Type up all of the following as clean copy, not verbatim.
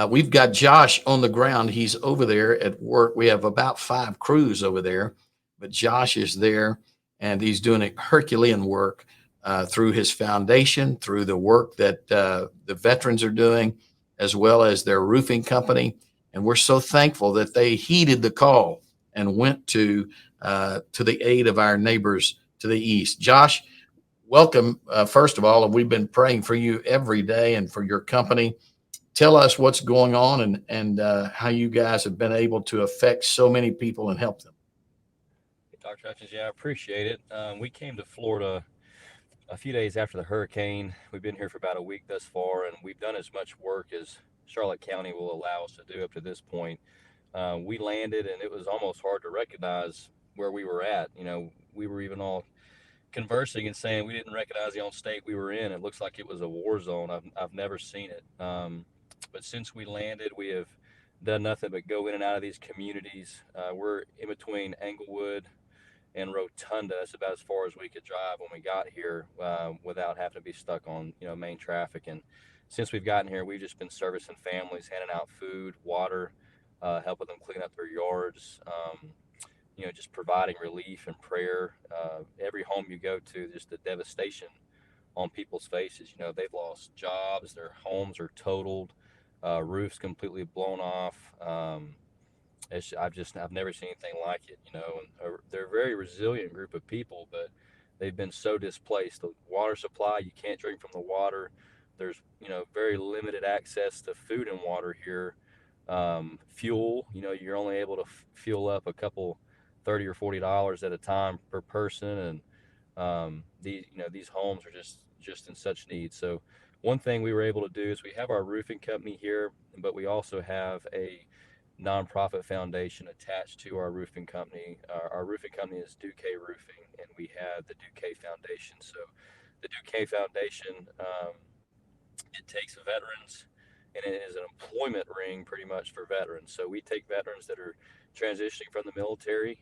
We've got Josh on the ground. He's over there at work. We have about 5 crews over there, but Josh is there and he's doing a Herculean work through his foundation, through the work that the veterans are doing, as well as their roofing company. And we're so thankful that they heeded the call and went to the aid of our neighbors to the east. Josh, welcome. First of all, we've been praying for you every day and for your company. Tell us what's going on and how you guys have been able to affect so many people and help them. Hey, Dr. Hutchins, yeah, I appreciate it. We came to Florida a few days after the hurricane. We've been here for about a week thus far, and we've done as much work as Charlotte County will allow us to do up to this point. We landed, and it was almost hard to recognize where we were at. We were even all conversing and saying we didn't recognize the own state we were in. It looks like it was a war zone. I've never seen it. But since we landed, we have done nothing but go in and out of these communities. We're in between Englewood and Rotunda. That's about as far as we could drive when we got here without having to be stuck on main traffic. And since we've gotten here, we've just been servicing families, handing out food, water, helping them clean up their yards. Just providing relief and prayer. Every home you go to, just the devastation on people's faces. They've lost jobs, their homes are totaled, roofs completely blown off. I've never seen anything like it. And they're a very resilient group of people, but they've been so displaced. The water supply, you can't drink from the water. There's very limited access to food and water here. Fuel, you're only able to fuel up a couple $30 or $40 at a time per person, and these homes are just in such need. So one thing we were able to do is we have our roofing company here, but we also have a nonprofit foundation attached to our roofing company. Our roofing company is Duque Roofing, and we have the Duque Foundation. So the Duque Foundation, it takes veterans, and it is an employment ring pretty much for veterans. So we take veterans that are transitioning from the military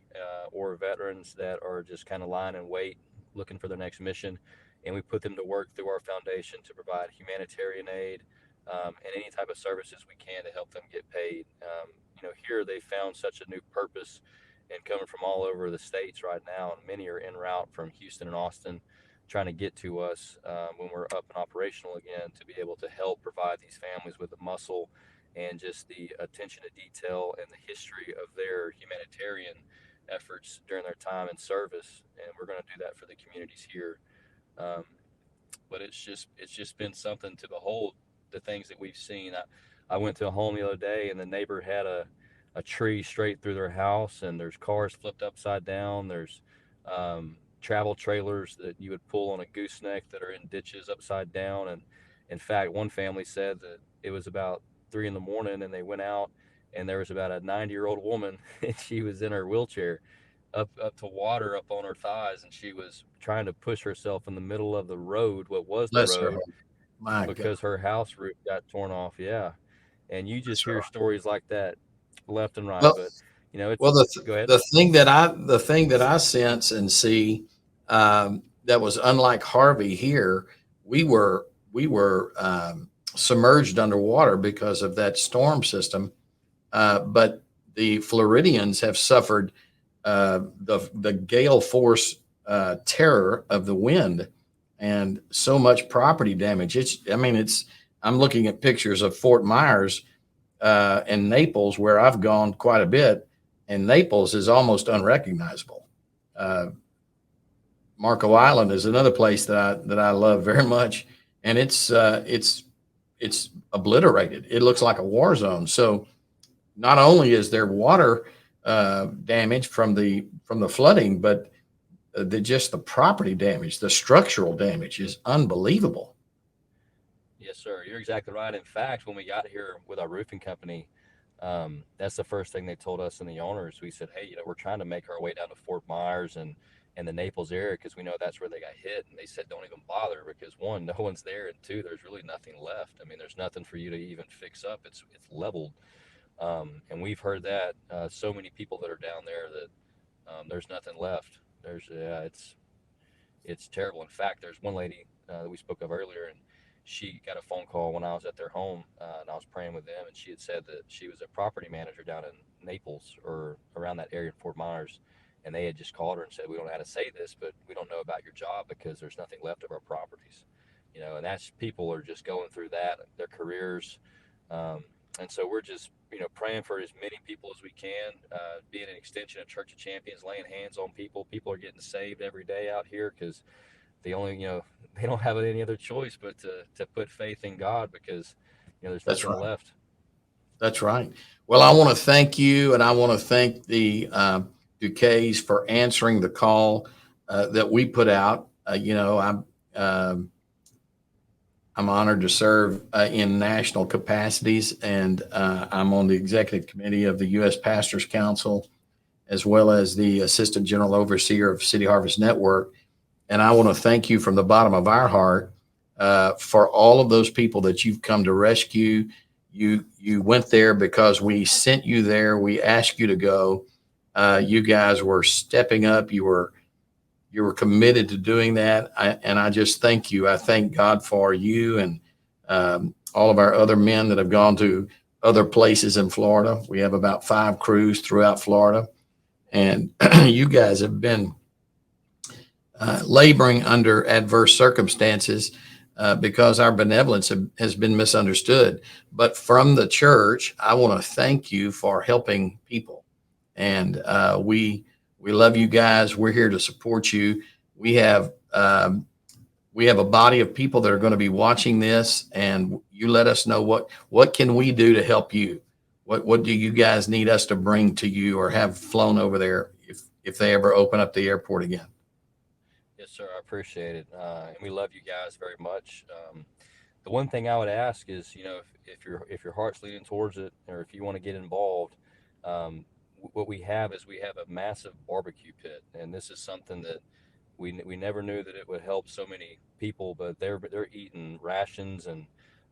or veterans that are just kind of lying in wait looking for their next mission, and we put them to work through our foundation to provide humanitarian aid and any type of services we can to help them get paid. Here they found such a new purpose and coming from all over the states right now, and many are en route from Houston and Austin trying to get to us when we're up and operational again to be able to help provide these families with the muscle and just the attention to detail and the history of their humanitarian efforts during their time in service. And we're going to do that for the communities here. Um, but it's just been something to behold the things that we've seen. I went to a home the other day and the neighbor had a tree straight through their house, and there's cars flipped upside down. There's travel trailers that you would pull on a gooseneck that are in ditches upside down. And in fact, one family said that it was about 3 in the morning and they went out and there was about a 90-year-old woman and she was in her wheelchair up to water up on her thighs, and she was trying to push herself in the middle of the road, what was the Bless her road, heart. My God. because her house roof got torn off. Yeah. And you Bless just her hear heart. stories like that left and right. Well, But it's well, go ahead. the thing that I sense and see that was unlike Harvey here, we were submerged underwater because of that storm system. But the Floridians have suffered the gale force terror of the wind and so much property damage. I mean, it's. I'm looking at pictures of Fort Myers and Naples, where I've gone quite a bit, and Naples is almost unrecognizable. Uh, Marco Island is another place that I love very much, and it's obliterated. It looks like a war zone. So not only is there water damage from the flooding, but just the property damage, the structural damage is unbelievable. Yes, sir. You're exactly right. In fact, when we got here with our roofing company, that's the first thing they told us and the owners. We said, hey, we're trying to make our way down to Fort Myers and the Naples area because we know that's where they got hit. And they said, don't even bother because one, no one's there, and two, there's really nothing left. I mean, there's nothing for you to even fix up. It's leveled. And we've heard that so many people that are down there that there's nothing left. It's terrible. In fact, there's one lady that we spoke of earlier, and she got a phone call when I was at their home, and I was praying with them, and she had said that she was a property manager down in Naples or around that area in Fort Myers, and they had just called her and said, "We don't know how to say this, but we don't know about your job because there's nothing left of our properties." And that's, people are just going through that, their careers. Um, and so we're just, praying for as many people as we can, being an extension of Church of Champions, laying hands on people. People are getting saved every day out here because they only, they don't have any other choice but to put faith in God because, there's That's nothing right. left. That's right. Well, I want to thank you, and I want to thank the Duques for answering the call that we put out. I'm honored to serve in national capacities, and I'm on the executive committee of the U.S. Pastors Council, as well as the assistant general overseer of City Harvest Network. And I want to thank you from the bottom of our heart for all of those people that you've come to rescue. You went there because we sent you there. We asked you to go. You guys were stepping up. You were committed to doing that. And I just thank you. I thank God for you and all of our other men that have gone to other places in Florida. We have about 5 crews throughout Florida. And you guys have been laboring under adverse circumstances because our benevolence has been misunderstood. But from the church, I want to thank you for helping people. And we love you guys. We're here to support you. We have we have a body of people that are going to be watching this, and you let us know what can we do to help you. What do you guys need us to bring to you or have flown over there if they ever open up the airport again? Yes, sir. I appreciate it. And we love you guys very much. The one thing I would ask is, if your heart's leaning towards it, or if you want to get involved, what we have is we have a massive barbecue pit, and this is something that we never knew that it would help so many people, but they're eating rations and,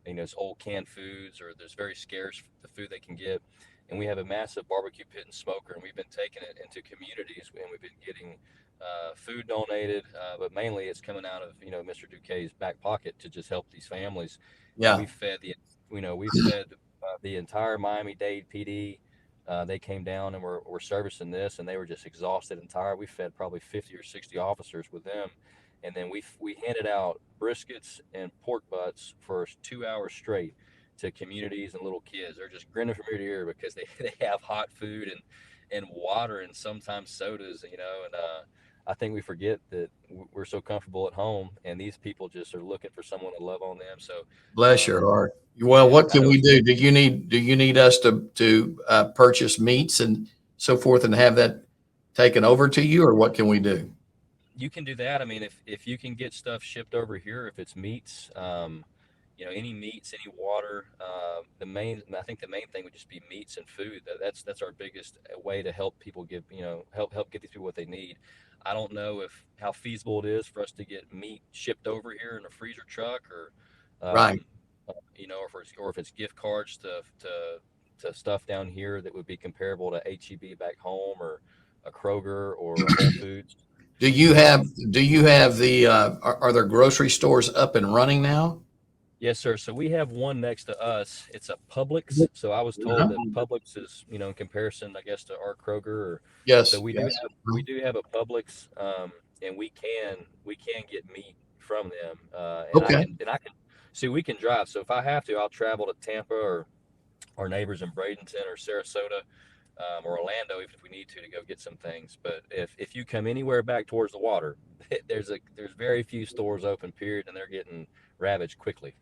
it's old canned foods, or there's very scarce the food they can get. And we have a massive barbecue pit and smoker, and we've been taking it into communities, and we've been getting food donated, but mainly it's coming out of, Mr. Duquesne's back pocket to just help these families. And Yeah, we fed the entire Miami-Dade PD. They came down and were servicing this, and they were just exhausted and tired. We fed probably 50 or 60 officers with them, and then we handed out briskets and pork butts for 2 hours straight to communities and little kids. They're just grinning from ear to ear because they have hot food and water and sometimes sodas, and I think we forget that we're so comfortable at home, and these people just are looking for someone to love on them. So, bless um, your heart. Well, yeah, what I can know we it's do? Do you need us to purchase meats and so forth and have that taken over to you, or what can we do? you can do that. I mean, if you can get stuff shipped over here, if it's meats, any meats, any water. I think the main thing would just be meats and food. That's our biggest way to help people help get these people what they need. I don't know if how feasible it is for us to get meat shipped over here in a freezer truck, or, Right. um, or if it's gift cards to stuff down here that would be comparable to HEB back home, or a Kroger or a Whole Foods. Do you have Um, do you have the are there grocery stores up and running now? Yes, sir. So we have one next to us. It's a Publix. So I was told Uh-huh. that Publix is, in comparison, I guess, to our Kroger. So Yes, we do yes. have we do have a Publix, and we can get meat from them. And I Okay. can and I can see, we can drive. So if I have to, I'll travel to Tampa, or our neighbors in Bradenton or Sarasota, or Orlando, even if we need to go get some things. But if you come anywhere back towards the water, there's very few stores open, period, and they're getting ravaged quickly.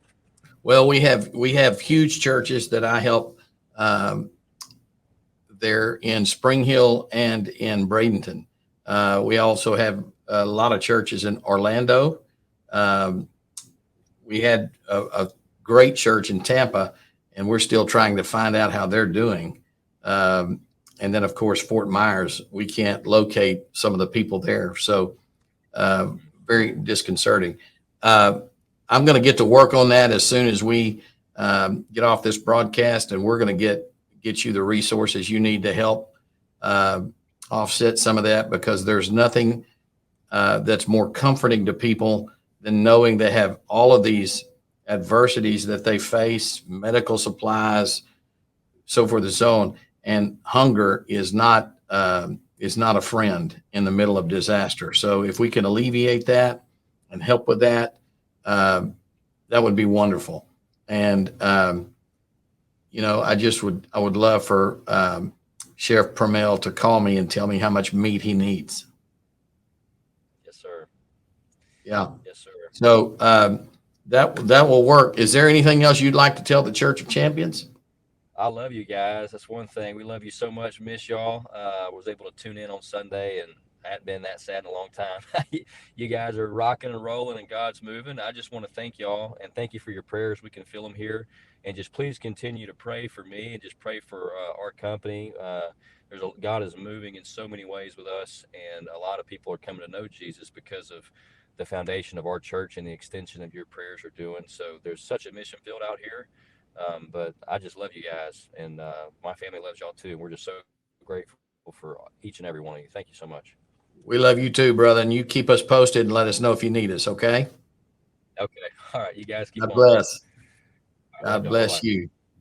Well, we have huge churches that I help um, there in Spring Hill and in Bradenton. We also have a lot of churches in Orlando. Um, we had a great church in Tampa, and we're still trying to find out how they're doing. And then, of course, Fort Myers, we can't locate some of the people there. So, uh, very disconcerting. Uh, I'm going to get to work on that as soon as we get off this broadcast, and we're going to get you the resources you need to help uh, offset some of that, because there's nothing that's more comforting to people than knowing they have all of these adversities that they face, medical supplies, so forth and so on. And hunger is not a friend in the middle of disaster. So if we can alleviate that and help with that, that would be wonderful. And I would love for Sheriff Permel to call me and tell me how much meat he needs. Yes, sir. Yeah. Yes, sir. So that will work. Is there anything else you'd like to tell the Church of Champions? I love you guys. That's one thing. We love you so much. Miss y'all. Was able to tune in on Sunday, and I hadn't been that sad in a long time. You guys are rocking and rolling, and God's moving. I just want to thank y'all and thank you for your prayers. We can feel them here, and just please continue to pray for me and just pray for our company. God is moving in so many ways with us, and a lot of people are coming to know Jesus because of the foundation of our church and the extension of your prayers are doing. So there's such a mission field out here. But I just love you guys, and my family loves y'all too. And we're just so grateful for each and every one of you. Thank you so much. We love you too, brother. And you keep us posted and let us know if you need us. Okay. Okay. All right. You guys keep God on. bless. I love God y'all. bless Bye-bye. you.